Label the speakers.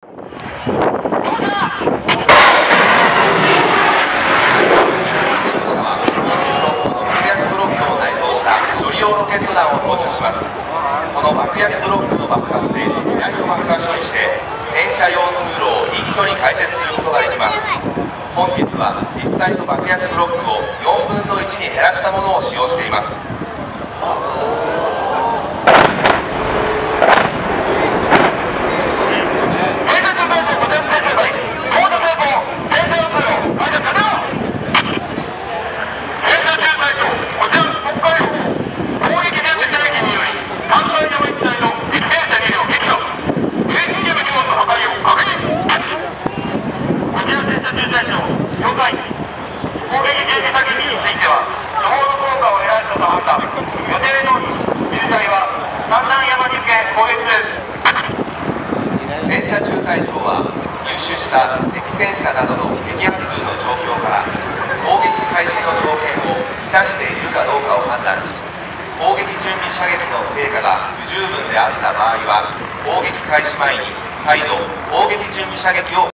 Speaker 1: ロケット弾を投射します。この爆薬ブロックの爆発で機体を爆破処理して戦車用通路を一挙に開設することができます。本日は実際の爆薬ブロックを4分の1に減らしたものを使用しています。戦車中隊長は入手した敵戦車などの撃破数の状況から攻撃開始の条件を満たしているかどうかを判断し、攻撃準備射撃の成果が不十分であった場合は攻撃開始前に再度攻撃準備射撃を